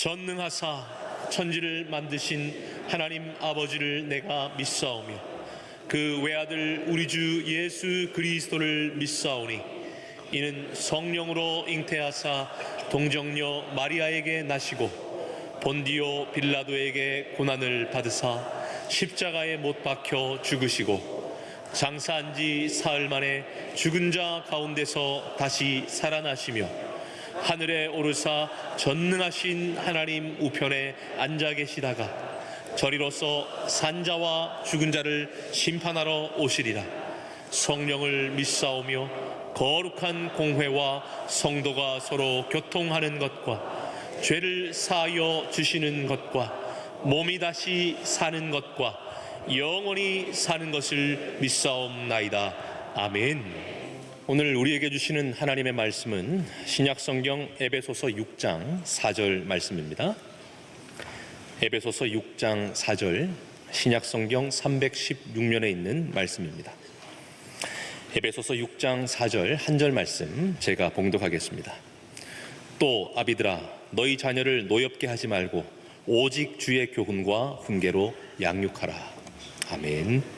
전능하사 천지를 만드신 하나님 아버지를 내가 믿사오며 그 외아들 우리 주 예수 그리스도를 믿사오니 이는 성령으로 잉태하사 동정녀 마리아에게 나시고 본디오 빌라도에게 고난을 받으사 십자가에 못 박혀 죽으시고 장사한 지 사흘 만에 죽은 자 가운데서 다시 살아나시며 하늘에 오르사 전능하신 하나님 우편에 앉아 계시다가 저리로서 산자와 죽은 자를 심판하러 오시리라. 성령을 믿사오며 거룩한 공회와 성도가 서로 교통하는 것과 죄를 사하여 주시는 것과 몸이 다시 사는 것과 영원히 사는 것을 믿사옵나이다. 아멘. 오늘 우리에게 주시는 하나님의 말씀은 신약성경 에베소서 6장 4절 말씀입니다. 에베소서 6장 4절, 신약성경 316면에 있는 말씀입니다. 에베소서 6장 4절 한 절 말씀 제가 봉독하겠습니다. 또 아비들아 너희 자녀를 노엽게 하지 말고 오직 주의 교훈과 훈계로 양육하라. 아멘.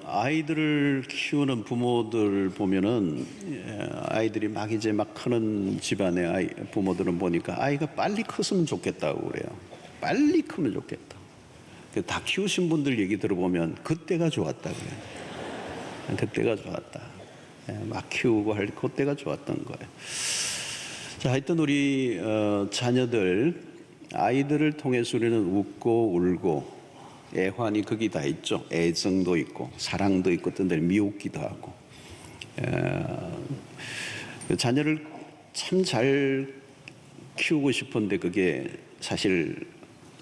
아이들을 키우는 부모들 보면은 아이들이 막 이제 막 크는 집안의 부모들은 보니까 아이가 빨리 컸으면 좋겠다고 그래요. 빨리 크면 좋겠다. 다 키우신 분들 얘기 들어보면 그때가 좋았다 그래요. 그때가 좋았다. 막 키우고 할 그때가 좋았던 거예요. 자, 하여튼 우리 자녀들, 아이들을 통해서 우리는 웃고 울고 애환이 거기 다 있죠. 애정도 있고 사랑도 있고 어떤 데는 미웃기도 하고 자녀를 참 잘 키우고 싶은데 그게 사실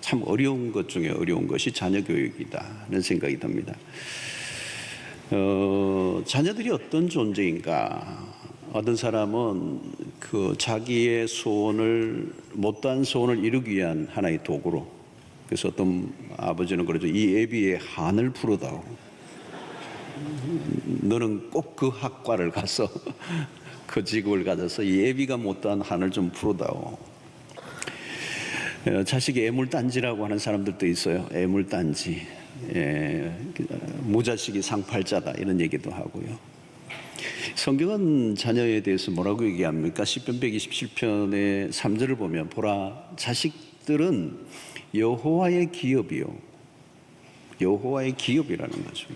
참 어려운 것 중에 어려운 것이 자녀 교육이다는 생각이 듭니다. 자녀들이 어떤 존재인가? 어떤 사람은 그 자기의 소원을 못다한 소원을 이루기 위한 하나의 도구로, 그래서 어떤 아버지는 그러죠. 이 애비의 한을 풀어다오. 너는 꼭 그 학과를 가서 그 직업을 가져서 이 애비가 못한 한을 좀 풀어다오. 자식이 애물단지라고 하는 사람들도 있어요. 애물단지. 무자식이 상팔자다 이런 얘기도 하고요. 성경은 자녀에 대해서 뭐라고 얘기합니까? 시편 127편의 3절을 보면 보라 자식들은 여호와의 기업이요. 여호와의 기업이라는 거죠.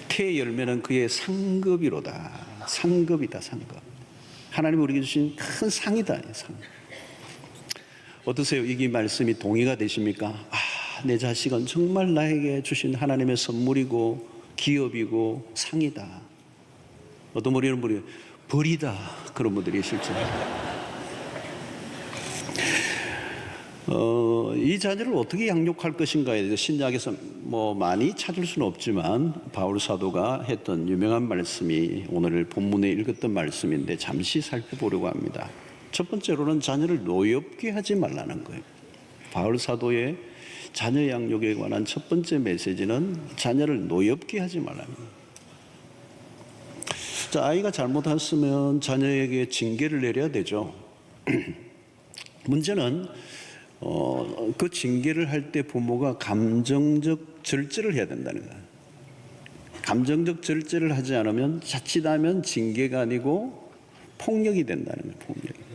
태의 열매는 그의 상급이로다. 상급이다, 상급. 하나님 우리에게 주신 큰 상이다, 상. 어떠세요? 이 말씀이 동의가 되십니까? 아, 내 자식은 정말 나에게 주신 하나님의 선물이고 기업이고 상이다. 어떤 분이 벌이다. 그런 분들이 실제. 이 자녀를 어떻게 양육할 것인가에 대해서 신약에서 뭐 많이 찾을 수는 없지만 바울 사도가 했던 유명한 말씀이 오늘 본문에 읽었던 말씀인데 잠시 살펴보려고 합니다. 첫 번째로는 자녀를 노엽게 하지 말라는 거예요. 바울 사도의 자녀 양육에 관한 첫 번째 메시지는 자녀를 노엽게 하지 말라는 거예요. 자, 아이가 잘못했으면 자녀에게 징계를 내려야 되죠. 문제는 그 징계를 할 때 부모가 감정적 절제를 해야 된다는 거예요. 감정적 절제를 하지 않으면 자칫하면 징계가 아니고 폭력이 된다는 거예요. 폭력.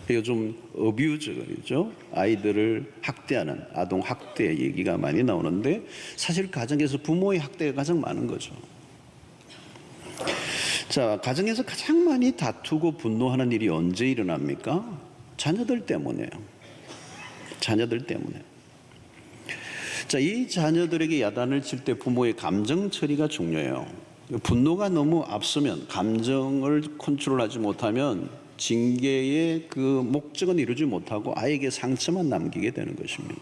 요즘 어뷰즈죠. 아이들을 학대하는 아동 학대 얘기가 많이 나오는데 사실 가정에서 부모의 학대가 가장 많은 거죠. 자, 가정에서 가장 많이 다투고 분노하는 일이 언제 일어납니까? 자녀들 때문에요. 자녀들 때문에. 자, 이 자녀들에게 야단을 칠 때 부모의 감정 처리가 중요해요. 분노가 너무 앞서면 감정을 컨트롤하지 못하면 징계의 그 목적은 이루지 못하고 아이에게 상처만 남기게 되는 것입니다.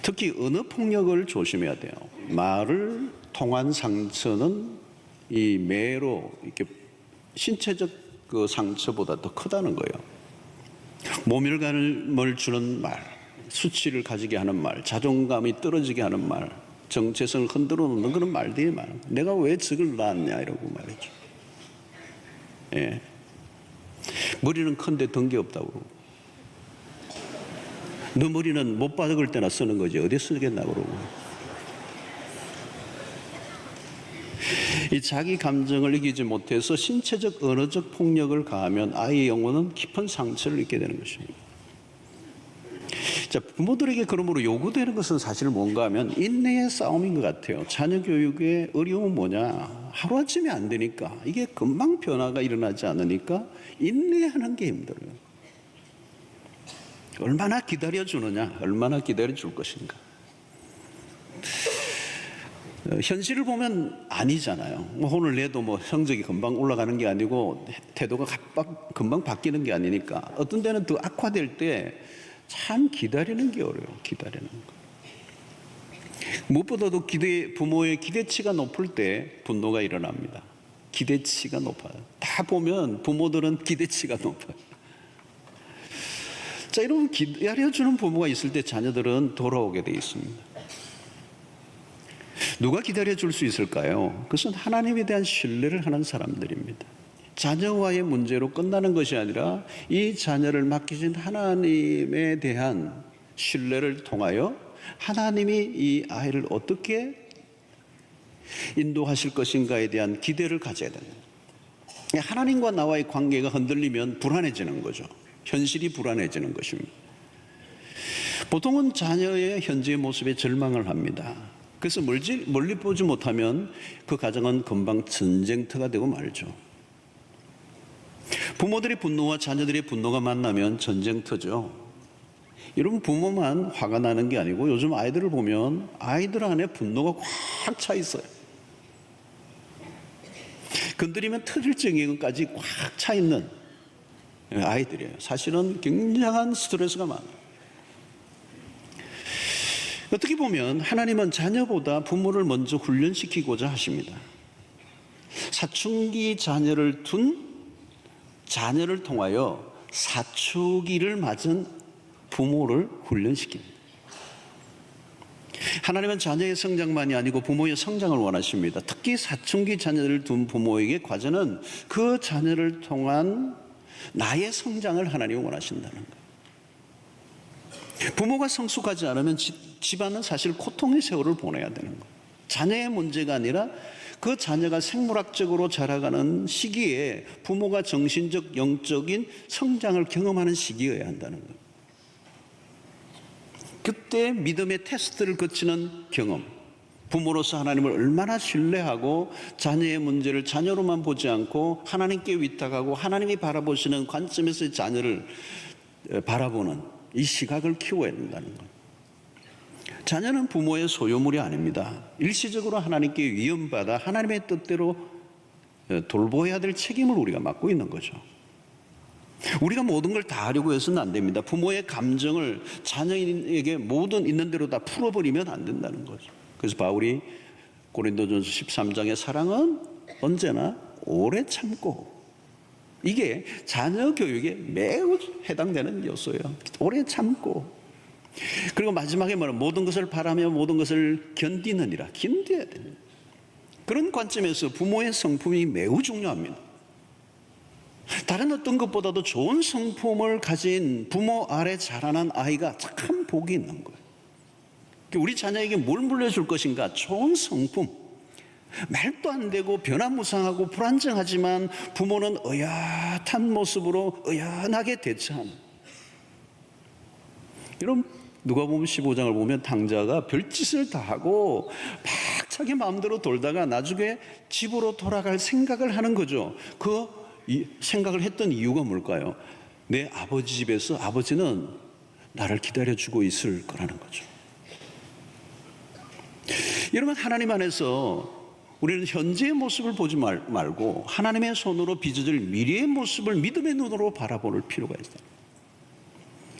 특히 언어 폭력을 조심해야 돼요. 말을 통한 상처는 이 매로 이렇게 신체적 그 상처보다 더 크다는 거예요. 모멸감을 주는 말, 수치를 가지게 하는 말, 자존감이 떨어지게 하는 말, 정체성을 흔들어 놓는 그런 말들이 많아요. 내가 왜 적을 낳았냐 이러고 말이죠. 예. 머리는 큰데 덩기 없다고. 너 머리는 못 박을 때나 쓰는 거지 어디 쓰겠나 그러고. 이 자기 감정을 이기지 못해서 신체적 언어적 폭력을 가하면 아이의 영혼은 깊은 상처를 입게 되는 것입니다. 자, 부모들에게 그러므로 요구되는 것은 사실 뭔가 하면 인내의 싸움인 것 같아요. 자녀 교육의 어려움은 뭐냐? 하루아침에 안 되니까 이게 금방 변화가 일어나지 않으니까 인내하는 게 힘들어요. 얼마나 기다려주느냐? 얼마나 기다려줄 것인가? 현실을 보면 아니잖아요. 혼을 내도 뭐 성적이 금방 올라가는 게 아니고 태도가 금방 바뀌는 게 아니니까 어떤 데는 더 악화될 때 참 기다리는 게 어려워요. 기다리는 거. 무엇보다도 부모의 기대치가 높을 때 분노가 일어납니다. 기대치가 높아요. 다 보면 부모들은 기대치가 높아요. 자, 이런 기다려주는 부모가 있을 때 자녀들은 돌아오게 되어 있습니다. 누가 기다려줄 수 있을까요? 그것은 하나님에 대한 신뢰를 하는 사람들입니다. 자녀와의 문제로 끝나는 것이 아니라 이 자녀를 맡기신 하나님에 대한 신뢰를 통하여 하나님이 이 아이를 어떻게 인도하실 것인가에 대한 기대를 가져야 됩니다. 하나님과 나와의 관계가 흔들리면 불안해지는 거죠. 현실이 불안해지는 것입니다. 보통은 자녀의 현재의 모습에 절망을 합니다. 그래서 멀리 보지 못하면 그 가정은 금방 전쟁터가 되고 말죠. 부모들의 분노와 자녀들의 분노가 만나면 전쟁터죠. 여러분, 부모만 화가 나는 게 아니고 요즘 아이들을 보면 아이들 안에 분노가 꽉 차 있어요. 건드리면 터질 정도까지 꽉 차 있는 아이들이에요. 사실은 굉장한 스트레스가 많아요. 어떻게 보면 하나님은 자녀보다 부모를 먼저 훈련시키고자 하십니다. 사춘기 자녀를 둔 자녀를 통하여 사춘기를 맞은 부모를 훈련시킵니다. 하나님은 자녀의 성장만이 아니고 부모의 성장을 원하십니다. 특히 사춘기 자녀를 둔 부모에게 과제는 그 자녀를 통한 나의 성장을 하나님이 원하신다는 거예요. 부모가 성숙하지 않으면 집안은 사실 고통의 세월을 보내야 되는 거예요. 자녀의 문제가 아니라 그 자녀가 생물학적으로 자라가는 시기에 부모가 정신적, 영적인 성장을 경험하는 시기여야 한다는 거예요. 그때 믿음의 테스트를 거치는 경험, 부모로서 하나님을 얼마나 신뢰하고 자녀의 문제를 자녀로만 보지 않고 하나님께 위탁하고 하나님이 바라보시는 관점에서 자녀를 바라보는 이 시각을 키워야 된다는 거예요. 자녀는 부모의 소유물이 아닙니다. 일시적으로 하나님께 위임받아 하나님의 뜻대로 돌보아야 될 책임을 우리가 맡고 있는 거죠. 우리가 모든 걸 다 하려고 해서는 안 됩니다. 부모의 감정을 자녀에게 모든 있는 대로 다 풀어버리면 안 된다는 거죠. 그래서 바울이 고린도전서 13장의 사랑은 언제나 오래 참고, 이게 자녀 교육에 매우 해당되는 요소예요. 오래 참고. 그리고 마지막에 뭐는 모든 것을 바라며 모든 것을 견디느니라. 견뎌야 됩니다. 그런 관점에서 부모의 성품이 매우 중요합니다. 다른 어떤 것보다도 좋은 성품을 가진 부모 아래 자라난 아이가 참 복이 있는 거예요. 우리 자녀에게 뭘 물려줄 것인가? 좋은 성품. 말도 안 되고 변화무쌍하고 불안정하지만 부모는 의젓한 모습으로 의연하게 대처하는. 여러분, 누가복음 15장을 보면 당자가 별짓을 다 하고 막 자기 마음대로 돌다가 나중에 집으로 돌아갈 생각을 하는 거죠. 이 생각을 했던 이유가 뭘까요? 내 아버지 집에서 아버지는 나를 기다려주고 있을 거라는 거죠. 여러분, 하나님 안에서 우리는 현재의 모습을 보지 말고 하나님의 손으로 빚어질 미래의 모습을 믿음의 눈으로 바라볼 필요가 있어요.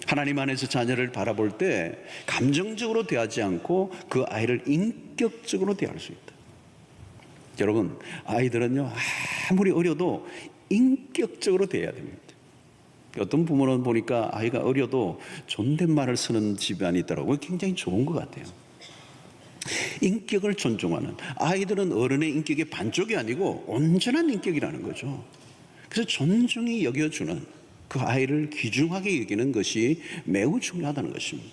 하나님 안에서 자녀를 바라볼 때 감정적으로 대하지 않고 그 아이를 인격적으로 대할 수 있다. 여러분, 아이들은요, 아무리 어려도 인격적으로 대해야 됩니다. 어떤 부모는 보니까 아이가 어려도 존댓말을 쓰는 집안이 있더라고요. 굉장히 좋은 것 같아요. 인격을 존중하는, 아이들은 어른의 인격의 반쪽이 아니고 온전한 인격이라는 거죠. 그래서 존중히 여겨주는, 그 아이를 귀중하게 여기는 것이 매우 중요하다는 것입니다.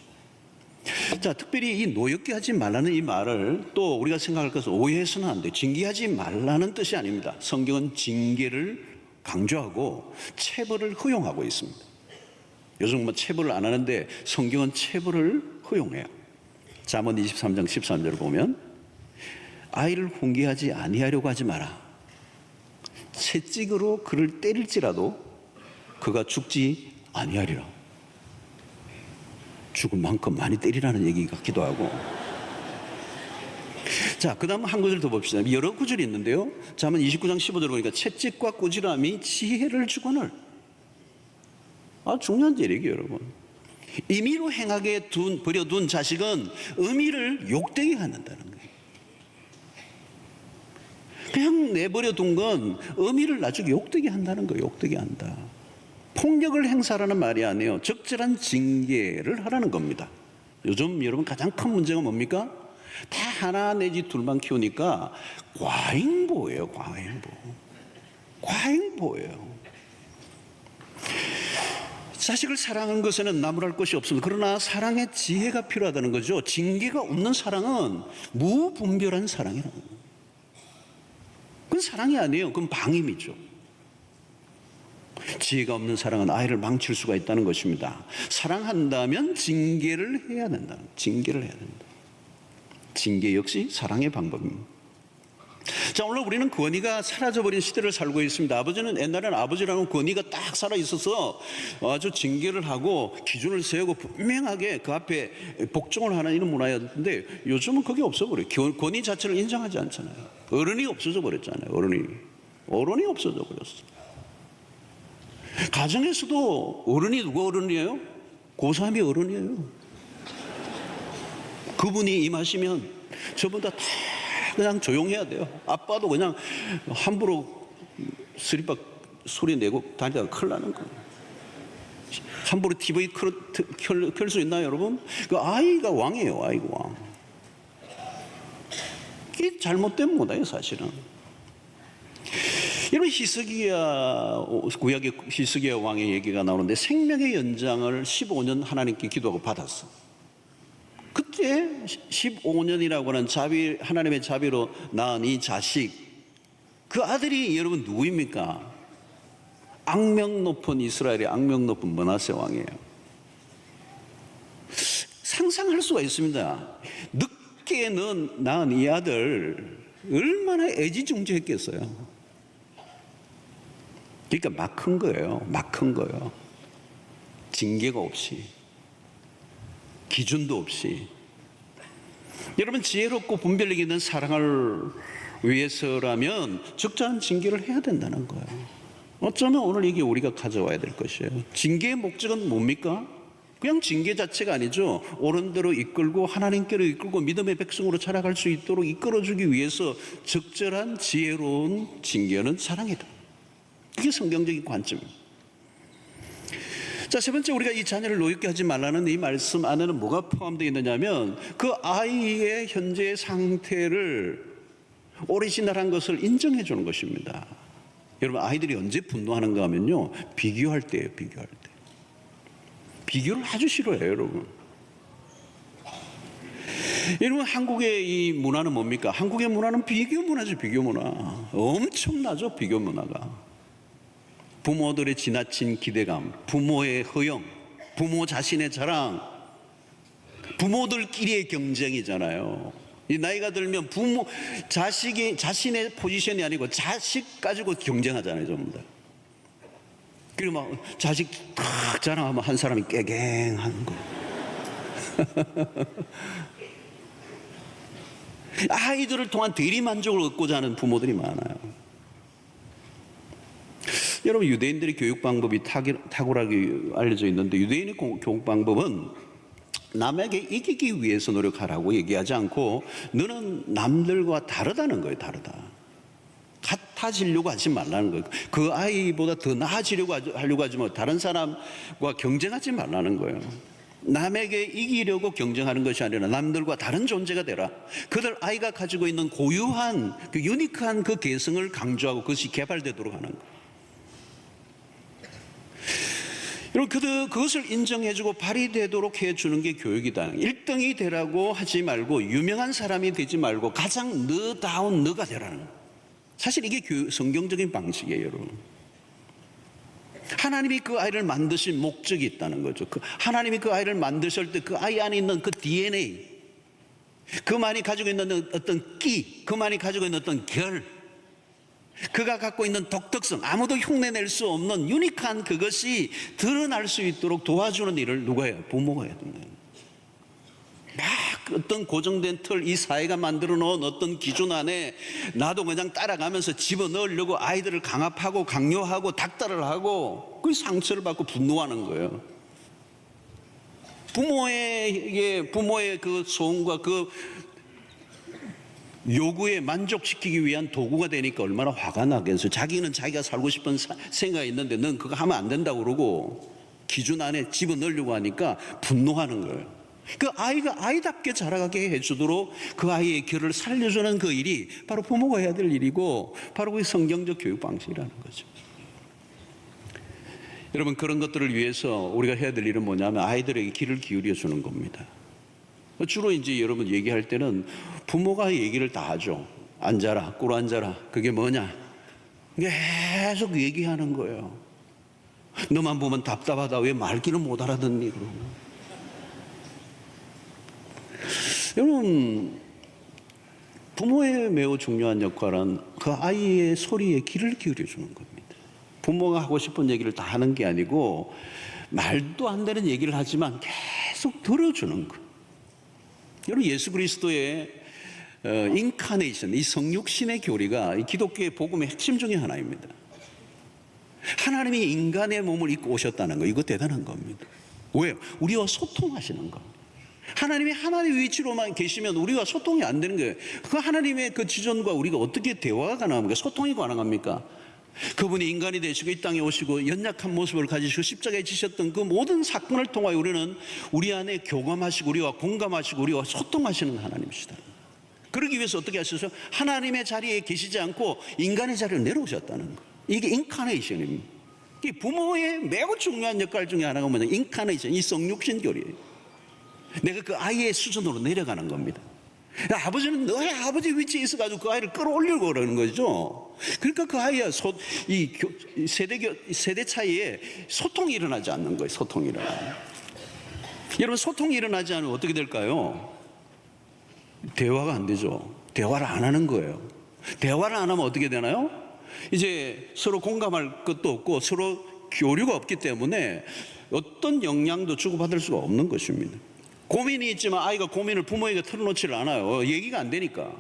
자, 특별히 이 노엽게 하지 말라는 이 말을 또 우리가 생각할 것은 오해해서는 안 돼. 징계하지 말라는 뜻이 아닙니다. 성경은 징계를 강조하고 체벌을 허용하고 있습니다. 요즘 뭐 체벌을 안 하는데 성경은 체벌을 허용해요. 잠언 23장 13절을 보면 아이를 훈계하지 아니하려고 하지 마라. 채찍으로 그를 때릴지라도 그가 죽지 아니하리라. 죽을 만큼 많이 때리라는 얘기 같기도 하고. 자, 그 다음 한 구절 더 봅시다. 여러 구절이 있는데요. 잠언 29장 15절을 보니까 채찍과 꾸지람이 지혜를 주거늘. 중요한 제력이에요, 여러분. 임의로 행하게 버려둔 자식은 의미를 욕되게 한다는 거예요. 그냥 내버려 둔 건 의미를 나중에 욕되게 한다는 거예요. 욕되게 한다. 폭력을 행사하라는 말이 아니에요. 적절한 징계를 하라는 겁니다. 요즘 여러분 가장 큰 문제가 뭡니까? 다 하나 내지 둘만 키우니까 과잉보예요. 과잉보예요. 자식을 사랑하는 것에는 나무랄 것이 없습니다. 그러나 사랑의 지혜가 필요하다는 거죠. 징계가 없는 사랑은 무분별한 사랑이라는 거예요. 그건 사랑이 아니에요. 그건 방임이죠. 지혜가 없는 사랑은 아이를 망칠 수가 있다는 것입니다. 사랑한다면 징계를 해야 된다. 징계를 해야 된다. 징계 역시 사랑의 방법입니다. 자, 오늘 우리는 권위가 사라져버린 시대를 살고 있습니다. 아버지는 옛날에는 아버지라는 권위가 딱 살아있어서 아주 징계를 하고 기준을 세우고 분명하게 그 앞에 복종을 하는 이런 문화였는데 요즘은 그게 없어버려요. 권위 자체를 인정하지 않잖아요. 어른이 없어져 버렸잖아요. 어른이 없어져 버렸어요. 가정에서도 어른이 누가 어른이에요? 고3이 어른이에요. 그분이 임하시면 저보다 다 그냥 조용해야 돼요. 아빠도 그냥 함부로 스리박 소리 내고 다니다가 큰일 나는 거예요. 함부로 TV 켤 수 있나요, 여러분? 그 아이가 왕이에요, 아이가 왕. 이게 잘못된 문화예요, 사실은. 여러분, 구약의 히스기야 왕의 얘기가 나오는데 생명의 연장을 15년 하나님께 기도하고 받았어. 그때 15년이라고 하는 하나님의 자비로 낳은 이 자식, 그 아들이 여러분 누구입니까? 악명 높은 이스라엘의 악명 높은 므낫세 왕이에요. 상상할 수가 있습니다. 늦게 낳은 이 아들 얼마나 애지중지했겠어요. 그러니까 막 큰 거예요. 막 큰 거예요. 징계가 없이, 기준도 없이. 여러분, 지혜롭고 분별력 있는 사랑을 위해서라면 적절한 징계를 해야 된다는 거예요. 어쩌면 오늘 이게 우리가 가져와야 될 것이에요. 징계의 목적은 뭡니까? 그냥 징계 자체가 아니죠. 옳은 대로 이끌고 하나님께로 이끌고 믿음의 백성으로 자라갈 수 있도록 이끌어주기 위해서 적절한 지혜로운 징계는 사랑이다. 이게 성경적인 관점입니다. 자, 세 번째, 우리가 이 자녀를 노엽게 하지 말라는 이 말씀 안에는 뭐가 포함되어 있느냐면 그 아이의 현재의 상태를 오리지널한 것을 인정해 주는 것입니다. 여러분, 아이들이 언제 분노하는가 하면요, 비교할 때예요. 비교할 때. 비교를 아주 싫어해요, 여러분. 여러분, 한국의 이 문화는 뭡니까? 한국의 문화는 비교 문화죠. 비교 문화. 엄청나죠, 비교 문화가. 부모들의 지나친 기대감, 부모의 허영, 부모 자신의 자랑, 부모들끼리의 경쟁이잖아요. 이 나이가 들면 자식이 자신의 포지션이 아니고 자식 가지고 경쟁하잖아요, 전부 다. 그리고 막 자식 탁 자랑하면 한 사람이 깨갱하는 거. 아이들을 통한 대리 만족을 얻고자 하는 부모들이 많아요. 여러분, 유대인들의 교육 방법이 탁월하게 알려져 있는데, 유대인의 교육 방법은 남에게 이기기 위해서 노력하라고 얘기하지 않고 너는 남들과 다르다는 거예요. 다르다. 같아지려고 하지 말라는 거예요. 그 아이보다 더 나아지려고 하려고 하지 말고 다른 사람과 경쟁하지 말라는 거예요. 남에게 이기려고 경쟁하는 것이 아니라 남들과 다른 존재가 되라. 그들 아이가 가지고 있는 고유한 그 유니크한 그 개성을 강조하고 그것이 개발되도록 하는 거예요. 여러분, 그것을 인정해주고 발휘되도록 해주는 게 교육이다. 1등이 되라고 하지 말고 유명한 사람이 되지 말고 가장 너다운 너가 되라는 거예요. 사실 이게 성경적인 방식이에요, 여러분. 하나님이 그 아이를 만드신 목적이 있다는 거죠. 하나님이 그 아이를 만드실 때 그 아이 안에 있는 그 DNA, 그만이 가지고 있는 어떤 끼, 그만이 가지고 있는 어떤 결, 그가 갖고 있는 독특성, 아무도 흉내낼 수 없는 유니크한 그것이 드러날 수 있도록 도와주는 일을 누가 해요? 부모가 해야 된다. 막 어떤 고정된 틀, 이 사회가 만들어 놓은 어떤 기준 안에 나도 그냥 따라가면서 집어넣으려고 아이들을 강압하고 강요하고 닥달을 하고 그 상처를 받고 분노하는 거예요. 부모의 그 소원과 그 요구에 만족시키기 위한 도구가 되니까 얼마나 화가 나겠어요. 자기는 자기가 살고 싶은 생각이 있는데 넌 그거 하면 안 된다고 그러고 기준 안에 집어넣으려고 하니까 분노하는 거예요. 그 아이가 아이답게 자라가게 해주도록 그 아이의 결을 살려주는 그 일이 바로 부모가 해야 될 일이고 바로 그 성경적 교육 방식이라는 거죠. 여러분, 그런 것들을 위해서 우리가 해야 될 일은 뭐냐면 아이들에게 귀를 기울여 주는 겁니다. 주로 이제 여러분 얘기할 때는 부모가 얘기를 다 하죠. 앉아라, 꿇어 앉아라. 그게 뭐냐? 계속 얘기하는 거예요. 너만 보면 답답하다. 왜 말귀를 못 알아듣니? 그러고. 여러분, 부모의 매우 중요한 역할은 그 아이의 소리에 귀를 기울여 주는 겁니다. 부모가 하고 싶은 얘기를 다 하는 게 아니고 말도 안 되는 얘기를 하지만 계속 들어주는 거예요. 여러분, 예수 그리스도의 인카네이션, 이 성육신의 교리가 이 기독교의 복음의 핵심 중에 하나입니다. 하나님이 인간의 몸을 입고 오셨다는 거, 이거 대단한 겁니다. 왜요? 우리와 소통하시는 거. 하나님이 하나님의 위치로만 계시면 우리가 소통이 안 되는 거예요. 그 하나님의 그 지존과 우리가 어떻게 대화가 가능합니까? 소통이 가능합니까? 그분이 인간이 되시고 이 땅에 오시고 연약한 모습을 가지시고 십자가에 지셨던 그 모든 사건을 통하여 우리는 우리 안에 교감하시고 우리와 공감하시고 우리와 소통하시는 하나님이시다. 그러기 위해서 어떻게 하셨어요? 하나님의 자리에 계시지 않고 인간의 자리로 내려오셨다는 거예요. 이게 인카네이션입니다. 이 부모의 매우 중요한 역할 중에 하나가 뭐냐? 인카네이션, 이 성육신교리예요. 내가 그 아이의 수준으로 내려가는 겁니다. 아버지는 너의 아버지 위치에 있어가지고 그 아이를 끌어올리려고 그러는 거죠. 그러니까 그 아이와 세대 차이에 소통이 일어나지 않는 거예요. 소통이 일어나요. 여러분, 소통이 일어나지 않으면 어떻게 될까요? 대화가 안 되죠. 대화를 안 하는 거예요. 대화를 안 하면 어떻게 되나요? 이제 서로 공감할 것도 없고 서로 교류가 없기 때문에 어떤 영향도 주고받을 수가 없는 것입니다. 고민이 있지만 아이가 고민을 부모에게 털어놓지를 않아요. 얘기가 안 되니까.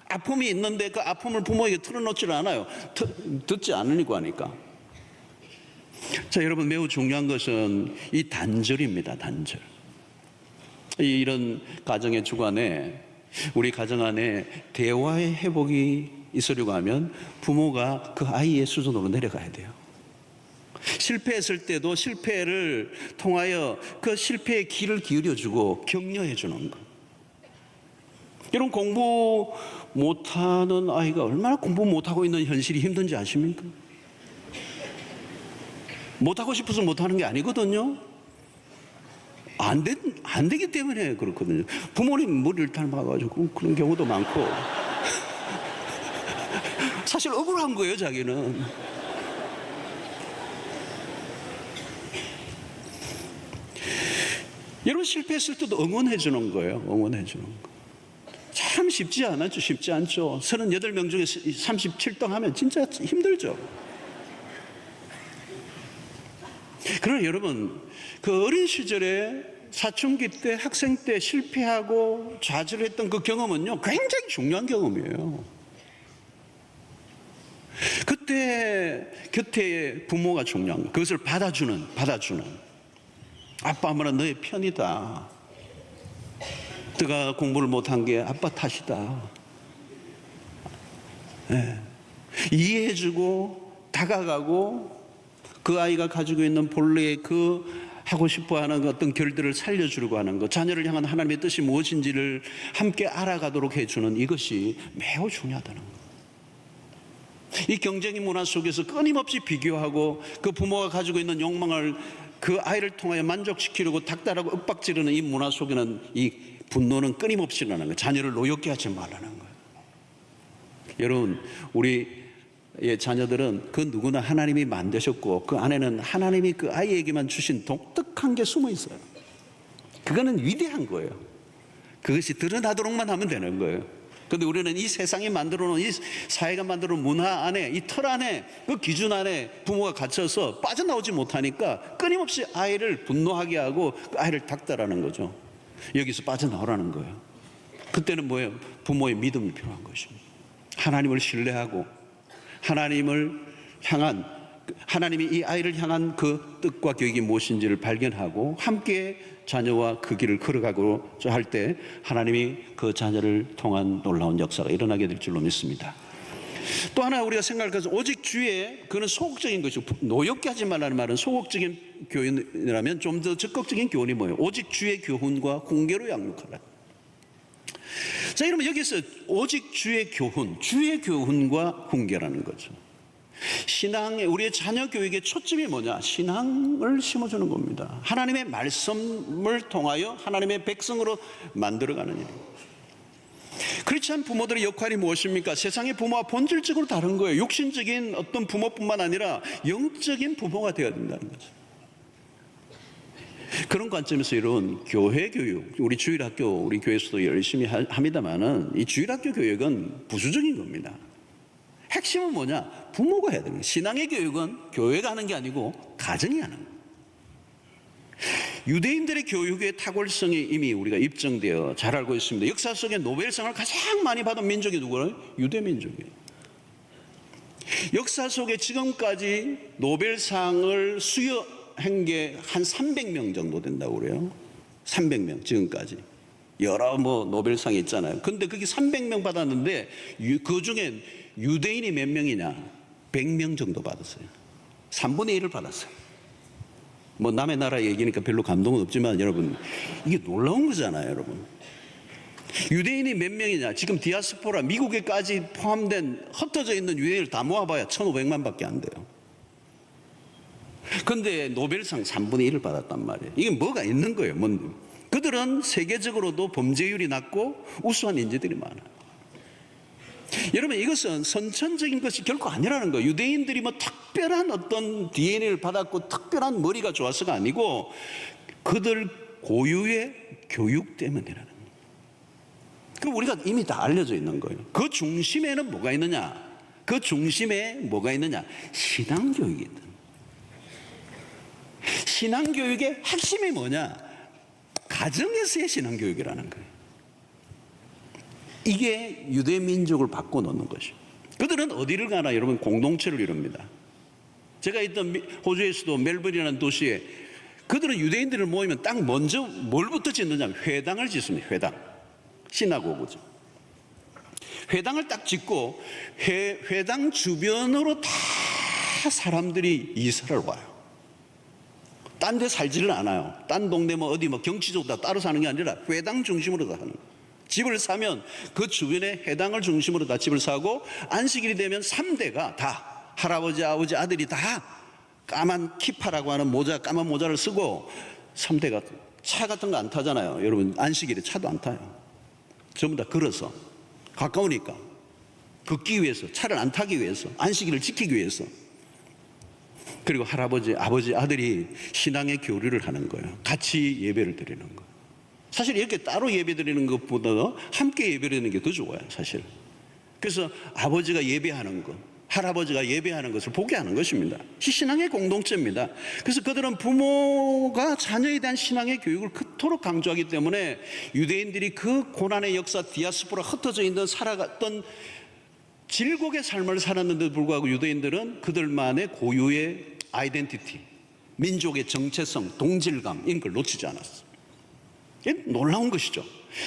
아픔이 있는데 그 아픔을 부모에게 털어놓지를 않아요. 듣지 않으니까 하니까. 자, 여러분, 매우 중요한 것은 이 단절입니다. 단절. 이런 가정의 주관에 우리 가정 안에 대화의 회복이 있으려고 하면 부모가 그 아이의 수준으로 내려가야 돼요. 실패했을 때도 실패를 통하여 그 실패의 길을 기울여주고 격려해 주는 것. 이런 공부 못하는 아이가 얼마나 공부 못하고 있는 현실이 힘든지 아십니까? 못하고 싶어서 못하는 게 아니거든요. 안 되기 때문에 그렇거든요. 부모님 머리를 닮아가지고 그런 경우도 많고 사실 억울한 거예요, 자기는. 여러분, 실패했을 때도 응원해 주는 거예요. 응원해 주는 거. 참 쉽지 않았죠. 쉽지 않죠. 38명 중에 37등 하면 진짜 힘들죠. 그러나 여러분, 그 어린 시절에 사춘기 때, 학생 때 실패하고 좌절했던 그 경험은요, 굉장히 중요한 경험이에요. 그때 곁에 부모가 중요한 거예요. 그것을 받아주는. 아빠, 엄마는 너의 편이다. 너가 공부를 못한 게 아빠 탓이다. 네. 이해해주고 다가가고 그 아이가 가지고 있는 본래의 그 하고 싶어하는 어떤 결들을 살려주려고 하는 것, 자녀를 향한 하나님의 뜻이 무엇인지를 함께 알아가도록 해주는 이것이 매우 중요하다는 것. 이 경쟁의 문화 속에서 끊임없이 비교하고 그 부모가 가지고 있는 욕망을 그 아이를 통하여 만족시키려고 닥달하고 윽박지르는 이 문화 속에는 이 분노는 끊임없이 일어나는 거예요. 자녀를 노엽게 하지 말라는 거예요. 여러분, 우리의 자녀들은 그 누구나 하나님이 만드셨고 그 안에는 하나님이 그 아이에게만 주신 독특한 게 숨어 있어요. 그거는 위대한 거예요. 그것이 드러나도록만 하면 되는 거예요. 그런데 우리는 이 세상이 만들어 놓은, 이 사회가 만들어 놓은 문화 안에, 이 틀 안에, 그 기준 안에 부모가 갇혀서 빠져나오지 못하니까 끊임없이 아이를 분노하게 하고 그 아이를 닥달하는 거죠. 여기서 빠져나오라는 거예요. 그때는 뭐예요? 부모의 믿음이 필요한 것입니다. 하나님을 신뢰하고 하나님을 향한, 하나님이 이 아이를 향한 그 뜻과 계획이 무엇인지를 발견하고 함께 자녀와 그 길을 걸어가고 할 때 하나님이 그 자녀를 통한 놀라운 역사가 일어나게 될 줄로 믿습니다. 또 하나 우리가 생각할 것은 오직 주의, 그는 소극적인 것이고, 노엽게 하지 말라는 말은 소극적인 교훈이라면 좀 더 적극적인 교훈이 뭐예요? 오직 주의 교훈과 훈계로 양육하라. 자, 여러분, 여기서 오직 주의 교훈, 주의 교훈과 훈계라는 거죠. 신앙의, 우리의 자녀 교육의 초점이 뭐냐? 신앙을 심어주는 겁니다. 하나님의 말씀을 통하여 하나님의 백성으로 만들어가는 일입니다. 크리스찬 부모들의 역할이 무엇입니까? 세상의 부모와 본질적으로 다른 거예요. 육신적인 어떤 부모뿐만 아니라 영적인 부모가 되어야 된다는 거죠. 그런 관점에서 이런 교회 교육, 우리 주일학교, 우리 교회에서도 열심히 합니다만은 이 주일학교 교육은 부수적인 겁니다. 핵심은 뭐냐? 부모가 해야 되는 거예요. 신앙의 교육은 교회가 하는 게 아니고 가정이 하는 거예요. 유대인들의 교육의 탁월성이 이미 우리가 입증되어 잘 알고 있습니다. 역사 속에 노벨상을 가장 많이 받은 민족이 누구예요? 유대민족이에요. 역사 속에 지금까지 노벨상을 수여한 게 한 300명 정도 된다고 그래요. 300명 지금까지. 여러 노벨상이 있잖아요. 근데 그게 300명 받았는데 그 중에 유대인이 몇 명이냐? 100명 정도 받았어요. 3분의 1을 받았어요. 뭐 남의 나라 얘기니까 별로 감동은 없지만 여러분, 이게 놀라운 거잖아요, 여러분. 유대인이 몇 명이냐? 지금 디아스포라 미국에까지 포함된 흩어져 있는 유대인을 다 모아봐야 1,500만밖에 안 돼요. 근데 노벨상 3분의 1을 받았단 말이에요. 이게 뭐가 있는 거예요? 그들은 세계적으로도 범죄율이 낮고 우수한 인재들이 많아요. 여러분, 이것은 선천적인 것이 결코 아니라는 거예요. 유대인들이 뭐 특별한 어떤 DNA를 받았고 특별한 머리가 좋아서가 아니고 그들 고유의 교육 때문이라는 거예요. 그럼 우리가 이미 다 알려져 있는 거예요. 그 중심에는 뭐가 있느냐? 그 중심에 뭐가 있느냐? 신앙교육이다. 신앙교육의 핵심이 뭐냐? 가정에서의 신앙교육이라는 거예요. 이게 유대 민족을 바꿔놓는 것이죠. 그들은 어디를 가나 여러분 공동체를 이룹니다. 제가 있던 호주에서도 멜버른이라는 도시에 그들은 유대인들을 모이면 딱 먼저 뭘부터 짓느냐? 회당을 짓습니다. 회당. 시나고그죠. 회당을 딱 짓고 회당 주변으로 다 사람들이 이사를 와요. 딴 데 살지를 않아요. 딴 동네 뭐 어디 뭐 경치적으로 다 따로 사는 게 아니라 회당 중심으로 다 하는 거예요. 집을 사면 그 주변에 회당을 중심으로 다 집을 사고 안식일이 되면 3대가 다 할아버지, 아버지, 아들이 다 까만 키파라고 하는 모자, 까만 모자를 쓰고 3대가 차 같은 거 안 타잖아요. 여러분 안식일에 차도 안 타요. 전부 다 걸어서 가까우니까 걷기 위해서, 차를 안 타기 위해서, 안식일을 지키기 위해서. 그리고 할아버지, 아버지, 아들이 신앙의 교류를 하는 거예요. 같이 예배를 드리는 거예요. 사실 이렇게 따로 예배 드리는 것보다 함께 예배 드리는 게 더 좋아요, 사실. 그래서 아버지가 예배하는 것, 할아버지가 예배하는 것을 보게 하는 것입니다. 신앙의 공동체입니다. 그래서 그들은 부모가 자녀에 대한 신앙의 교육을 그토록 강조하기 때문에 유대인들이 그 고난의 역사, 디아스포라 흩어져 있는 살아갔던 질곡의 삶을 살았는데도 불구하고 유대인들은 그들만의 고유의 아이덴티티, 민족의 정체성, 동질감 이런 걸 놓치지 않았어요. 놀라운 것이죠.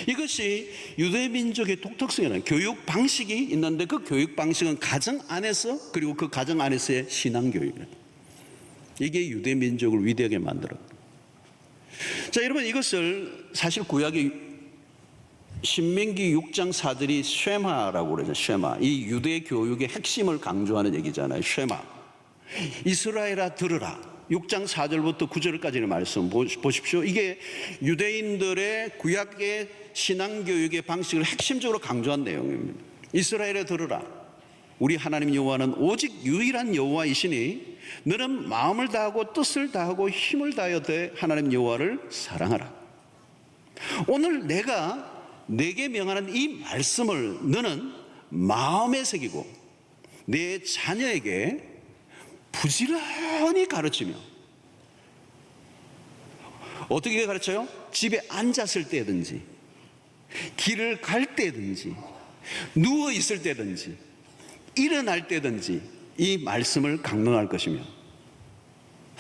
이것이 유대 민족의 독특성이라는 교육 방식이 있는데 그 교육 방식은 가정 안에서 그리고 그 가정 안에서의 신앙 교육이에요. 이게 유대 민족을 위대하게 만들었다. 자, 여러분 이것을 사실 구약의 신명기 6장 4절이 쉐마라고 그러죠. 쉐마. 이 유대 교육의 핵심을 강조하는 얘기잖아요. 쉐마. 이스라엘아 들으라. 6장 4절부터 9절까지의 말씀 보십시오. 이게 유대인들의 구약의 신앙교육의 방식을 핵심적으로 강조한 내용입니다. 이스라엘에 들으라. 우리 하나님 여호와는 오직 유일한 여호와이시니 너는 마음을 다하고 뜻을 다하고 힘을 다하여 내 하나님 여호와를 사랑하라. 오늘 내가 내게 명하는 이 말씀을 너는 마음에 새기고 내 자녀에게 부지런히 가르치며 어떻게 가르쳐요? 집에 앉았을 때든지 길을 갈 때든지 누워 있을 때든지 일어날 때든지 이 말씀을 강론할 것이며.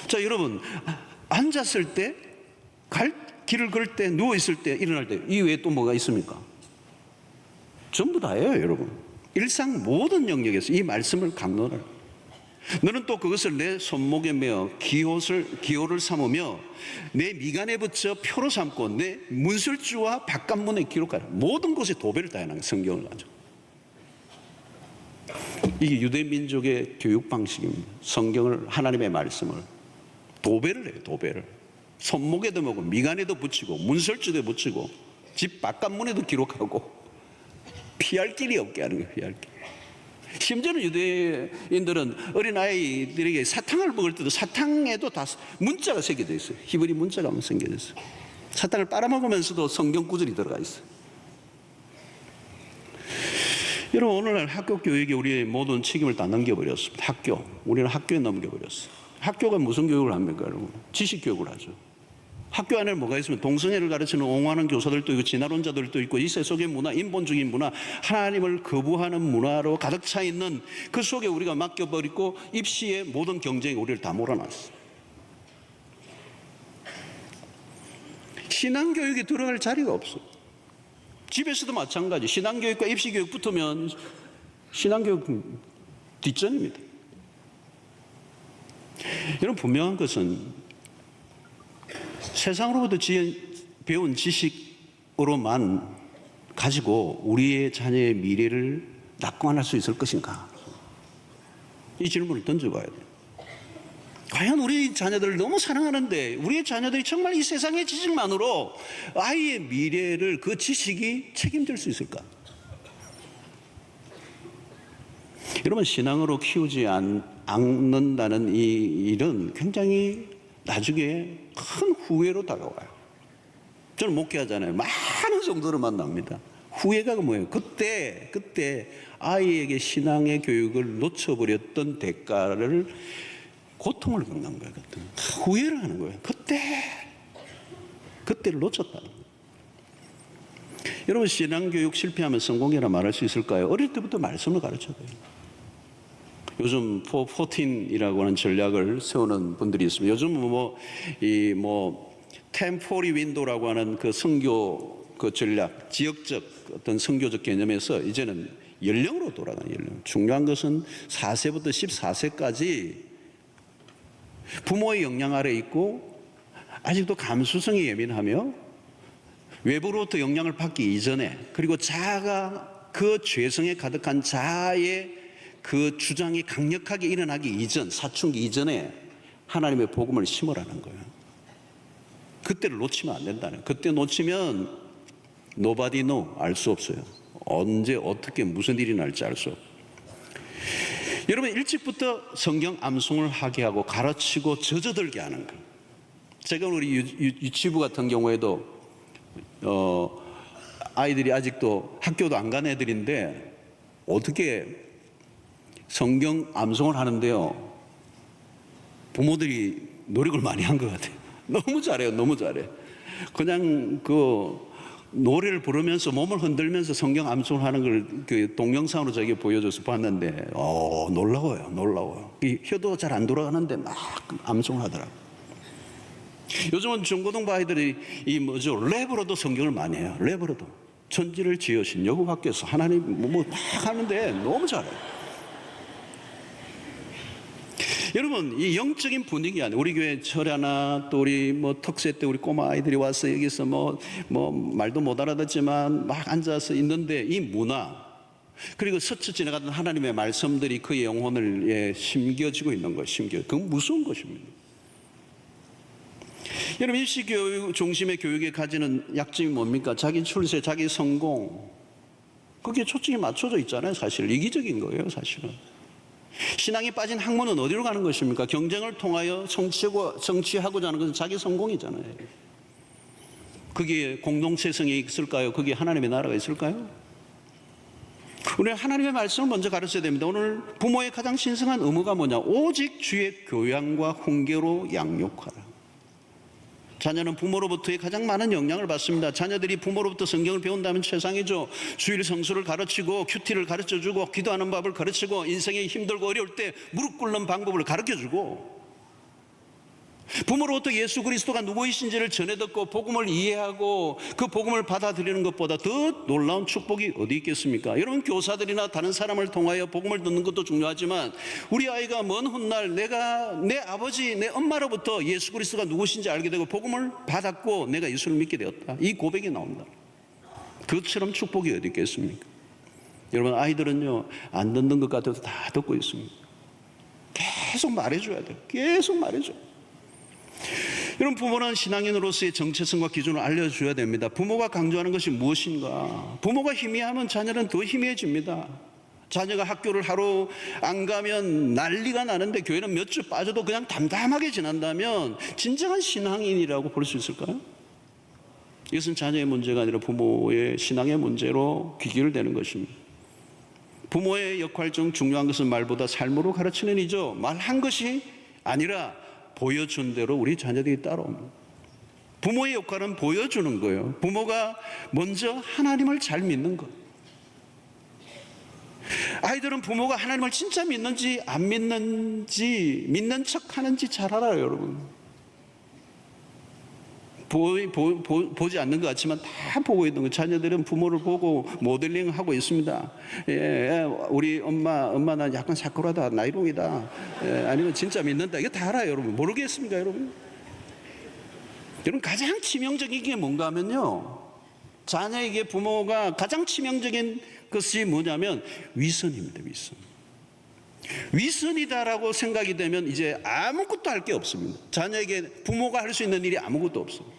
자, 여러분 앉았을 때, 길을 걸을 때, 누워 있을 때, 일어날 때 이 외에 또 뭐가 있습니까? 전부 다예요, 여러분. 일상 모든 영역에서 이 말씀을 강론할. 너는 또 그것을 내 손목에 메어 기호를 삼으며 내 미간에 붙여 표로 삼고 내 문술주와 바깥문에 기록하라. 모든 곳에 도배를 다해는 거예요, 성경을 가지고. 이게 유대 민족의 교육 방식입니다. 성경을, 하나님의 말씀을 도배를 해요. 도배를 손목에도 먹고 미간에도 붙이고 문설주도 붙이고 집 바깥문에도 기록하고 피할 길이 없게 하는 거예요. 피할 길. 심지어는 유대인들은 어린아이들에게 사탕을 먹을 때도 사탕에도 다 문자가 새겨져 있어요. 히브리 문자가 새겨져 있어요. 사탕을 빨아먹으면서도 성경 구절이 들어가 있어요. 여러분, 오늘날 학교 교육에 우리의 모든 책임을 다 넘겨버렸습니다. 우리는 학교에 넘겨버렸어요. 학교가 무슨 교육을 합니까, 여러분? 지식 교육을 하죠. 학교 안에 뭐가 있으면 동성애를 가르치는 옹호하는 교사들도 있고 진화론자들도 있고 이 세속의 문화, 인본주의 문화, 하나님을 거부하는 문화로 가득 차 있는 그 속에 우리가 맡겨버리고 입시의 모든 경쟁이 우리를 다 몰아놨어요. 신앙교육에 들어갈 자리가 없어요. 집에서도 마찬가지. 신앙교육과 입시교육 붙으면 신앙교육 뒷전입니다. 여러분, 분명한 것은 세상으로부터 배운 지식으로만 가지고 우리의 자녀의 미래를 낙관할 수 있을 것인가? 이 질문을 던져봐야 돼요. 과연 우리 자녀들을 너무 사랑하는데 우리의 자녀들이 정말 이 세상의 지식만으로 아이의 미래를 그 지식이 책임질 수 있을까? 여러분, 신앙으로 키우지 않는다는 이 일은 굉장히 나중에 큰 후회로 다가와요. 저는 목회하잖아요. 많은 성도를 만납니다. 후회가 뭐예요? 그때 아이에게 신앙의 교육을 놓쳐버렸던 대가를 고통을 겪는 거예요. 그때. 후회를 하는 거예요. 그때를 놓쳤다는 거예요. 여러분, 신앙교육 실패하면 성공이라 말할 수 있을까요? 어릴 때부터 말씀을 가르쳐야 돼요. 요즘 414이라고 하는 전략을 세우는 분들이 있습니다. 요즘 템포리 윈도라고 하는 그 선교 그 전략, 지역적 어떤 선교적 개념에서 이제는 연령으로 돌아가는 연령. 중요한 것은 4세부터 14세까지 부모의 영향 아래 있고 아직도 감수성이 예민하며 외부로부터 영향을 받기 이전에, 그리고 자아가 그 죄성에 가득한 자아의 그 주장이 강력하게 일어나기 이전, 사춘기 이전에 하나님의 복음을 심으라는 거예요. 그때를 놓치면 안 된다는 거예요. 그때 놓치면 nobody know, 알 수 없어요. 언제 어떻게 무슨 일이 날지 알 수 없어요. 여러분, 일찍부터 성경 암송을 하게 하고 가르치고 젖어들게 하는 거예요. 제가 우리 유치부 같은 경우에도 아이들이 아직도 학교도 안 간 애들인데 어떻게 성경 암송을 하는데요, 부모들이 노력을 많이 한 것 같아요. 너무 잘해요. 너무 잘해. 그냥 그 노래를 부르면서 몸을 흔들면서 성경 암송을 하는 걸 그 동영상으로 저에게 보여줘서 봤는데 놀라워요. 이 혀도 잘 안 돌아가는데 막 암송을 하더라고요. 요즘은 중고등부 아이들이 랩으로도 성경을 많이 해요. 랩으로도. 천지를 지으신 여호와께서 하나님 막 하는데 너무 잘해요. 여러분, 이 영적인 분위기 안에 우리 교회 철야나 또 우리 특세 때 우리 꼬마 아이들이 와서 여기서 말도 못 알아듣지만 막 앉아서 있는데 이 문화, 그리고 스쳐 지나가던 하나님의 말씀들이 그의 영혼을 심겨지고 있는 것, 그건 무서운 것입니다. 여러분, 일시교육 중심의 교육에 가지는 약점이 뭡니까? 자기 출세, 자기 성공, 거기에 초점이 맞춰져 있잖아요. 사실 이기적인 거예요. 사실은 신앙이 빠진 학문은 어디로 가는 것입니까? 경쟁을 통하여 성취하고자 하는 것은 자기 성공이잖아요. 거기에 공동체성이 있을까요? 거기에 하나님의 나라가 있을까요? 우리는 하나님의 말씀을 먼저 가르쳐야 됩니다. 오늘 부모의 가장 신성한 의무가 뭐냐? 오직 주의 교양과 훈계로 양육하라. 자녀는 부모로부터의 가장 많은 영향을 받습니다. 자녀들이 부모로부터 성경을 배운다면 최상이죠. 주일 성수를 가르치고 큐티를 가르쳐주고 기도하는 법을 가르치고 인생이 힘들고 어려울 때 무릎 꿇는 방법을 가르쳐주고, 부모로부터 예수 그리스도가 누구이신지를 전해 듣고 복음을 이해하고 그 복음을 받아들이는 것보다 더 놀라운 축복이 어디 있겠습니까? 여러분, 교사들이나 다른 사람을 통하여 복음을 듣는 것도 중요하지만 우리 아이가 먼 훗날 내가 내 아버지, 내 엄마로부터 예수 그리스도가 누구신지 알게 되고 복음을 받았고 내가 예수를 믿게 되었다, 이 고백이 나온다. 그것처럼 축복이 어디 있겠습니까? 여러분, 아이들은요, 안 듣는 것 같아도 다 듣고 있습니다. 계속 말해줘야 돼요. 계속 말해줘요. 여러분, 부모는 신앙인으로서의 정체성과 기준을 알려줘야 됩니다. 부모가 강조하는 것이 무엇인가? 부모가 희미하면 자녀는 더 희미해집니다. 자녀가 학교를 하루 안 가면 난리가 나는데 교회는 몇 주 빠져도 그냥 담담하게 지난다면 진정한 신앙인이라고 볼 수 있을까요? 이것은 자녀의 문제가 아니라 부모의 신앙의 문제로 귀결되는 것입니다. 부모의 역할 중 중요한 것은 말보다 삶으로 가르치는 이죠. 말한 것이 아니라 보여준 대로 우리 자녀들이 따라옵니다. 부모의 역할은 보여주는 거예요. 부모가 먼저 하나님을 잘 믿는 것. 아이들은 부모가 하나님을 진짜 믿는지 안 믿는지, 믿는 척 하는지 잘 알아요, 여러분. 보지 않는 것 같지만 다 보고 있는 거. 자녀들은 부모를 보고 모델링 하고 있습니다. 우리 엄마 난 약간 사쿠라다, 나이롱이다, 아니면 진짜 믿는다. 이거 다 알아요, 여러분. 모르겠습니까, 여러분? 여러분, 가장 치명적인 게 뭔가 하면요, 자녀에게 부모가 가장 치명적인 것이 뭐냐면 위선입니다. 위선이다라고 생각이 되면 이제 아무것도 할 게 없습니다. 자녀에게 부모가 할 수 있는 일이 아무것도 없어요.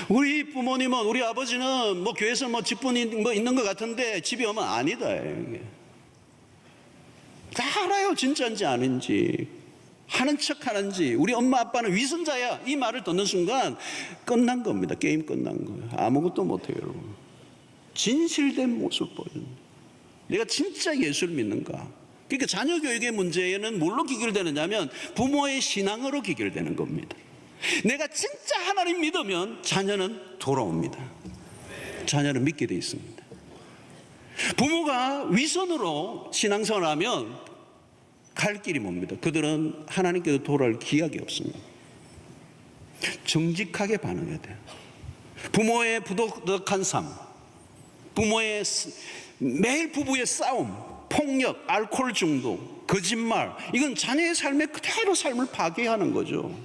우리 부모님은, 우리 아버지는 뭐 교회에서 뭐 직분이 뭐 있는 것 같은데 집에 오면 아니다. 이게. 다 알아요. 진짜인지 아닌지. 하는 척 하는지. 우리 엄마 아빠는 위선자야. 이 말을 듣는 순간 끝난 겁니다. 게임 끝난 거예요. 아무것도 못해요, 여러분. 진실된 모습 보여줍니다. 내가 진짜 예수를 믿는가? 그러니까 자녀 교육의 문제는 뭘로 귀결되느냐면 부모의 신앙으로 귀결되는 겁니다. 내가 진짜 하나님 믿으면 자녀는 돌아옵니다. 자녀는 믿게 돼 있습니다. 부모가 위선으로 신앙생활을 하면 갈 길이 뭡니다. 그들은 하나님께로 돌아올 기약이 없습니다. 정직하게 반응해야 돼요. 부모의 부도덕한 삶, 부모의 매일 부부의 싸움, 폭력, 알코올 중독, 거짓말, 이건 자녀의 삶에 그대로 삶을 파괴하는 거죠.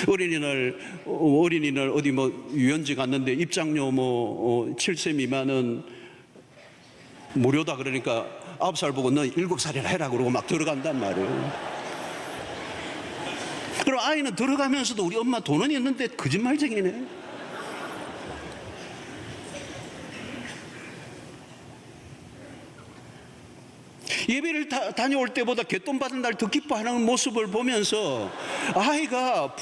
어린이날 어디 뭐 유연지 갔는데 입장료 7세 미만은 무료다 그러니까 9살 보고 너 7살이나 해라 그러고 막 들어간단 말이에요. 그럼 아이는 들어가면서도 우리 엄마 돈은 있는데 거짓말쟁이네. 예배를 다녀올 때보다 갯돈 받은 날 더 기뻐하는 모습을 보면서 아이가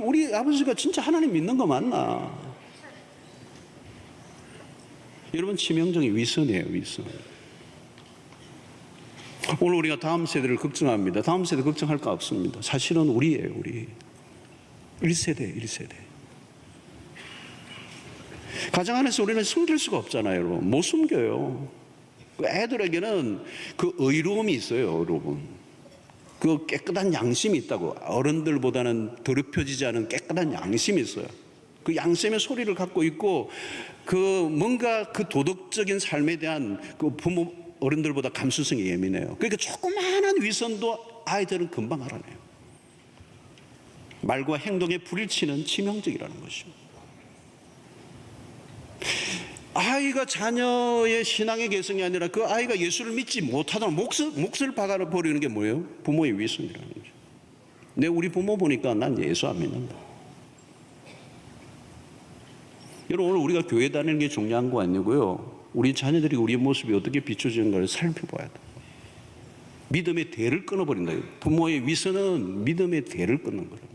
우리 아버지가 진짜 하나님 믿는 거 맞나? 여러분, 치명적인 위선이에요, 위선. 오늘 우리가 다음 세대를 걱정합니다. 다음 세대 걱정할 거 없습니다. 사실은 우리예요, 우리. 1세대. 가정 안에서 우리는 숨길 수가 없잖아요, 여러분. 못 숨겨요. 애들에게는 그 의로움이 있어요, 여러분. 그 깨끗한 양심이 있다고. 어른들보다는 더럽혀지지 않은 깨끗한 양심이 있어요. 그 양심의 소리를 갖고 있고, 그 뭔가 그 도덕적인 삶에 대한 그 부모 어른들보다 감수성이 예민해요. 그러니까 조그마한 위선도 아이들은 금방 알아내요. 말과 행동의 불일치는 치명적이라는 것이죠. 아이가 자녀의 신앙의 개성이 아니라 그 아이가 예수를 믿지 못하도록 몫을 박아버리는 게 뭐예요? 부모의 위선이라는 거죠. 우리 부모 보니까 난 예수 안 믿는다. 여러분, 오늘 우리가 교회 다니는 게 중요한 거 아니고요, 우리 자녀들이 우리의 모습이 어떻게 비춰지는가를 살펴봐야 돼요. 믿음의 대를 끊어버린다. 부모의 위선은 믿음의 대를 끊는 거예요.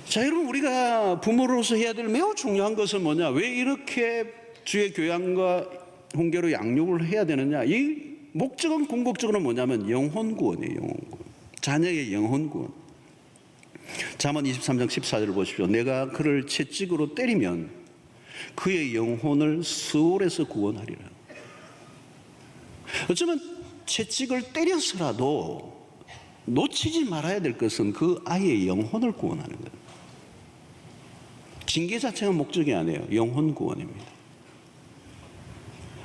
자, 여러분, 우리가 부모로서 해야 될 매우 중요한 것은 뭐냐? 왜 이렇게 주의 교양과 훈계로 양육을 해야 되느냐? 이 목적은 궁극적으로 뭐냐면 영혼 구원이에요. 영혼 구원. 자녀의 영혼 구원. 잠언 23장 14절을 보십시오. 내가 그를 채찍으로 때리면 그의 영혼을 수월에서 구원하리라. 어쩌면 채찍을 때려서라도 놓치지 말아야 될 것은 그 아이의 영혼을 구원하는 거예요. 징계 자체가 목적이 아니에요. 영혼 구원입니다.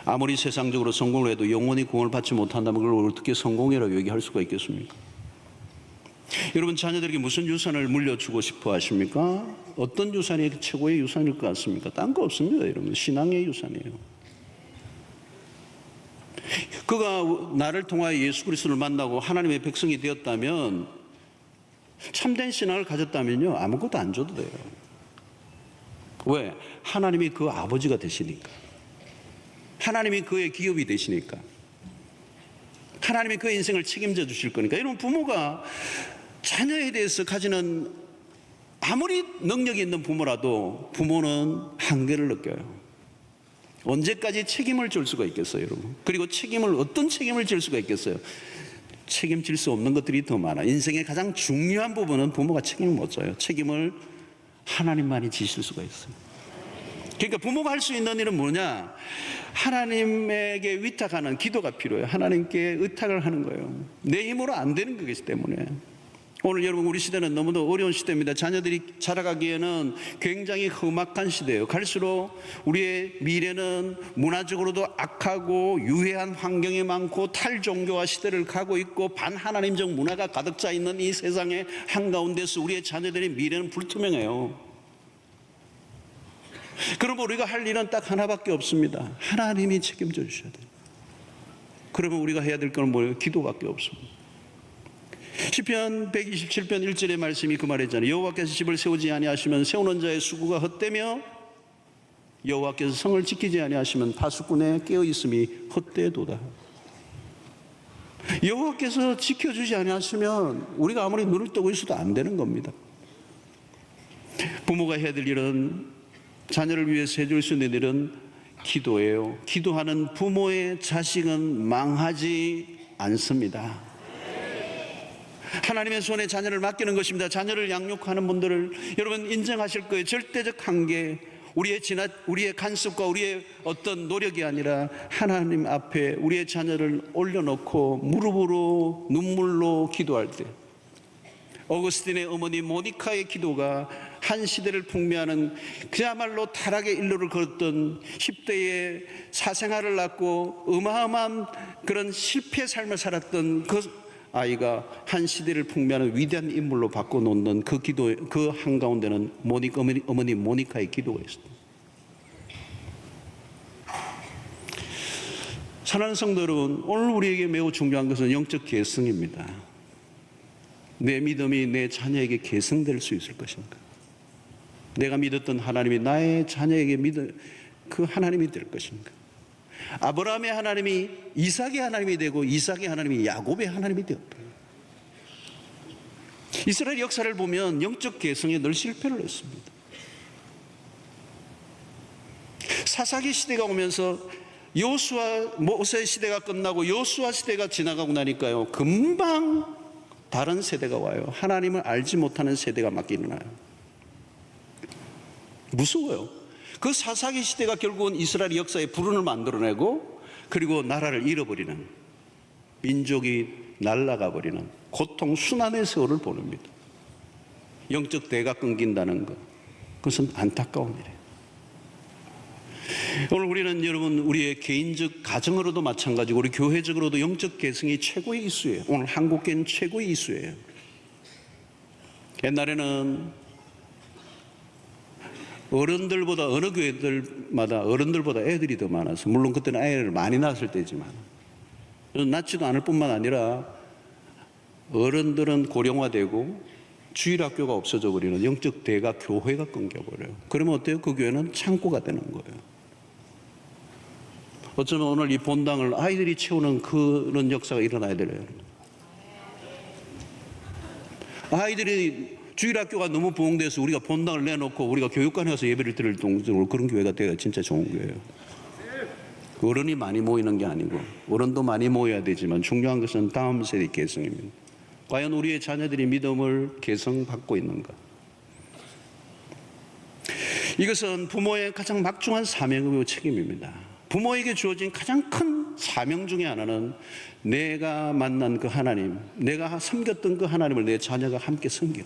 아무리 세상적으로 성공을 해도 영혼이 구원을 받지 못한다면 그걸 어떻게 성공이라고 얘기할 수가 있겠습니까? 여러분, 자녀들에게 무슨 유산을 물려주고 싶어 하십니까? 어떤 유산이 최고의 유산일 것 같습니까? 딴 거 없습니다, 여러분. 신앙의 유산이에요. 그가 나를 통하여 예수 그리스도를 만나고 하나님의 백성이 되었다면, 참된 신앙을 가졌다면요, 아무것도 안 줘도 돼요. 왜? 하나님이 그 아버지가 되시니까. 하나님이 그의 기업이 되시니까. 하나님이 그의 인생을 책임져 주실 거니까. 여러분, 부모가 자녀에 대해서 가지는 아무리 능력이 있는 부모라도 부모는 한계를 느껴요. 언제까지 책임을 질 수가 있겠어요, 여러분? 그리고 어떤 책임을 질 수가 있겠어요? 책임질 수 없는 것들이 더 많아. 인생의 가장 중요한 부분은 부모가 책임을 못 져요. 책임을 하나님만이 지실 수가 있어요. 그러니까 부모가 할 수 있는 일은 뭐냐? 하나님에게 위탁하는 기도가 필요해요. 하나님께 의탁을 하는 거예요. 내 힘으로 안 되는 거기 때문에. 오늘 여러분, 우리 시대는 너무도 어려운 시대입니다. 자녀들이 자라가기에는 굉장히 험악한 시대예요. 갈수록 우리의 미래는 문화적으로도 악하고 유해한 환경이 많고 탈종교화 시대를 가고 있고 반하나님적 문화가 가득 차 있는 이 세상의 한가운데서 우리의 자녀들의 미래는 불투명해요. 그러면 우리가 할 일은 딱 하나밖에 없습니다. 하나님이 책임져 주셔야 돼요. 그러면 우리가 해야 될 건 뭐예요? 기도밖에 없습니다. 시편 127편 1절의 말씀이 그 말이잖아요. 여호와께서 집을 세우지 아니하시면 세우는 자의 수고가 헛되며 여호와께서 성을 지키지 아니하시면 파수꾼의 깨어있음이 헛되도다. 여호와께서 지켜주지 아니하시면 우리가 아무리 눈을 뜨고 있어도 안 되는 겁니다. 부모가 해야 될 일은, 자녀를 위해서 해줄 수 있는 일은 기도예요. 기도하는 부모의 자식은 망하지 않습니다. 하나님의 손에 자녀를 맡기는 것입니다. 자녀를 양육하는 분들을 여러분 인정하실 거예요. 절대적 한계, 우리의 간섭과 우리의 어떤 노력이 아니라 하나님 앞에 우리의 자녀를 올려놓고 무릎으로 눈물로 기도할 때, 어거스틴의 어머니 모니카의 기도가 한 시대를 풍미하는, 그야말로 타락의 일로를 걸었던 10대의 사생활을 낳고 어마어마한 그런 실패의 삶을 살았던 그 아이가 한 시대를 풍미하는 위대한 인물로 바꿔놓는 그 기도, 그 한가운데는 어머니 모니카의 기도가 있습니다. 사랑하는 성도 여러분, 오늘 우리에게 매우 중요한 것은 영적 계승입니다. 내 믿음이 내 자녀에게 계승될 수 있을 것인가? 내가 믿었던 하나님이 나의 자녀에게 그 하나님이 될 것인가? 아브라함의 하나님이 이삭의 하나님이 되고 이삭의 하나님이 야곱의 하나님이 되었다. 이스라엘 역사를 보면 영적 계승에 늘 실패를 했습니다. 사사기 시대가 오면서 모세 시대가 끝나고 여호수아 시대가 지나가고 나니까요, 금방 다른 세대가 와요. 하나님을 알지 못하는 세대가 막 일어나요. 무서워요. 그 사사기 시대가 결국은 이스라엘 역사의 불운을 만들어내고, 그리고 나라를 잃어버리는, 민족이 날아가 버리는 고통 순환의 세월을 보냅니다. 영적 대가 끊긴다는 것, 그것은 안타까운 일이에요. 오늘 우리는 여러분, 우리의 개인적 가정으로도 마찬가지고 우리 교회적으로도 영적 계승이 최고의 이슈예요. 오늘 한국교회는 최고의 이슈예요. 옛날에는 어른들보다, 어느 교회들마다 어른들보다 애들이 더 많아서, 물론 그때는 아이를 많이 낳았을 때지만, 낳지도 않을 뿐만 아니라 어른들은 고령화되고 주일학교가 없어져 버리는 영적 대가 교회가 끊겨버려요. 그러면 어때요? 그 교회는 창고가 되는 거예요. 어쩌면 오늘 이 본당을 아이들이 채우는 그런 역사가 일어나야 돼요. 아이들이 주일학교가 너무 부흥돼서 우리가 본당을 내놓고 우리가 교육관에 가서 예배를 드릴 정도로 그런 교회가 되어야 진짜 좋은 교회예요. 어른이 많이 모이는 게 아니고, 어른도 많이 모여야 되지만 중요한 것은 다음 세대 계승입니다. 과연 우리의 자녀들이 믿음을 계승받고 있는가? 이것은 부모의 가장 막중한 사명이고 책임입니다. 부모에게 주어진 가장 큰 사명 중에 하나는 내가 만난 그 하나님, 내가 섬겼던 그 하나님을 내 자녀가 함께 섬겨.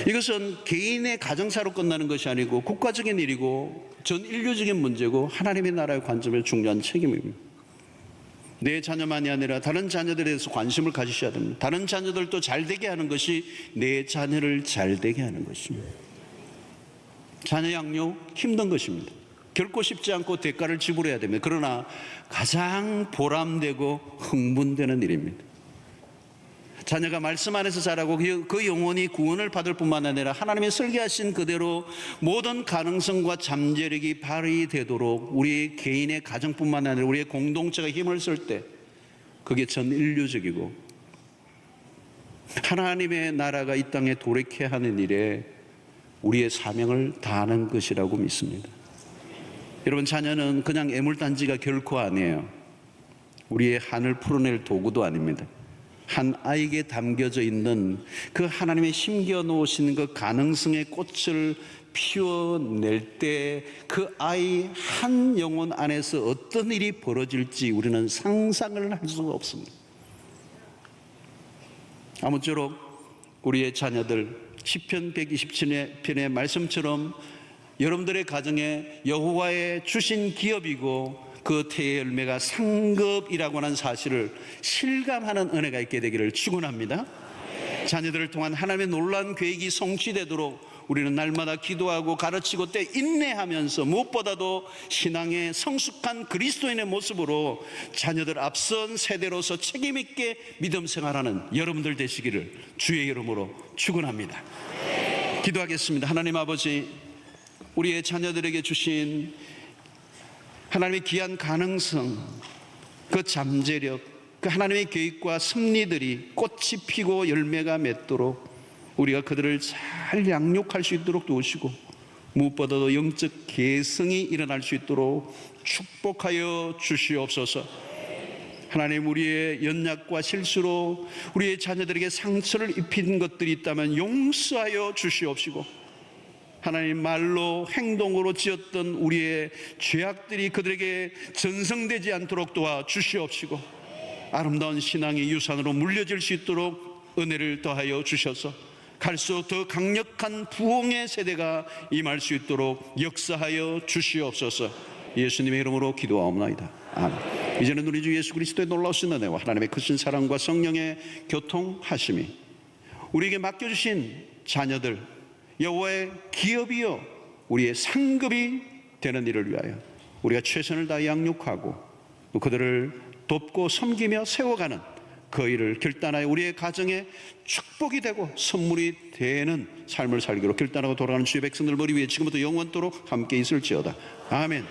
이것은 개인의 가정사로 끝나는 것이 아니고 국가적인 일이고 전 인류적인 문제고 하나님의 나라의 관점에서 중요한 책임입니다. 내 자녀만이 아니라 다른 자녀들에 대해서 관심을 가지셔야 됩니다. 다른 자녀들도 잘되게 하는 것이 내 자녀를 잘되게 하는 것입니다. 자녀 양육 힘든 것입니다. 결코 쉽지 않고 대가를 지불해야 됩니다. 그러나 가장 보람되고 흥분되는 일입니다. 자녀가 말씀 안에서 자라고 그 영혼이 구원을 받을 뿐만 아니라 하나님의 설계하신 그대로 모든 가능성과 잠재력이 발휘되도록 우리 개인의 가정뿐만 아니라 우리의 공동체가 힘을 쓸 때, 그게 전 인류적이고 하나님의 나라가 이 땅에 도래케 하는 일에 우리의 사명을 다하는 것이라고 믿습니다. 여러분, 자녀는 그냥 애물단지가 결코 아니에요. 우리의 한을 풀어낼 도구도 아닙니다. 한 아이에게 담겨져 있는 그 하나님의 심겨 놓으신 그 가능성의 꽃을 피워낼 때 그 아이 한 영혼 안에서 어떤 일이 벌어질지 우리는 상상을 할 수가 없습니다. 아무쪼록 우리의 자녀들 시편 127편의 말씀처럼 여러분들의 가정에 여호와의 주신 기업이고 그 태의 열매가 상급이라고 하는 사실을 실감하는 은혜가 있게 되기를 축원합니다. 자녀들을 통한 하나님의 놀라운 계획이 성취되도록 우리는 날마다 기도하고 가르치고 때 인내하면서 무엇보다도 신앙의 성숙한 그리스도인의 모습으로 자녀들 앞선 세대로서 책임 있게 믿음 생활하는 여러분들 되시기를 주의 이름으로 축원합니다. 기도하겠습니다. 하나님 아버지, 우리의 자녀들에게 주신 하나님의 귀한 가능성, 그 잠재력, 그 하나님의 계획과 섭리들이 꽃이 피고 열매가 맺도록 우리가 그들을 잘 양육할 수 있도록 도우시고 무엇보다도 영적 계승이 일어날 수 있도록 축복하여 주시옵소서. 하나님, 우리의 연약과 실수로 우리의 자녀들에게 상처를 입힌 것들이 있다면 용서하여 주시옵시고, 하나님, 말로 행동으로 지었던 우리의 죄악들이 그들에게 전성되지 않도록 도와주시옵시고, 아름다운 신앙의 유산으로 물려질 수 있도록 은혜를 더하여 주셔서 갈수록 더 강력한 부흥의 세대가 임할 수 있도록 역사하여 주시옵소서. 예수님의 이름으로 기도하옵나이다. 아멘. 이제는 우리 주 예수 그리스도의 놀라우신 은혜와 하나님의 크신 사랑과 성령의 교통하심이 우리에게 맡겨주신 자녀들 여호와의 기업이요 우리의 상급이 되는 일을 위하여 우리가 최선을 다해 양육하고 또 그들을 돕고 섬기며 세워가는 그 일을 결단하여 우리의 가정에 축복이 되고 선물이 되는 삶을 살기로 결단하고 돌아가는 주의 백성들 머리 위에 지금부터 영원토록 함께 있을지어다. 아멘.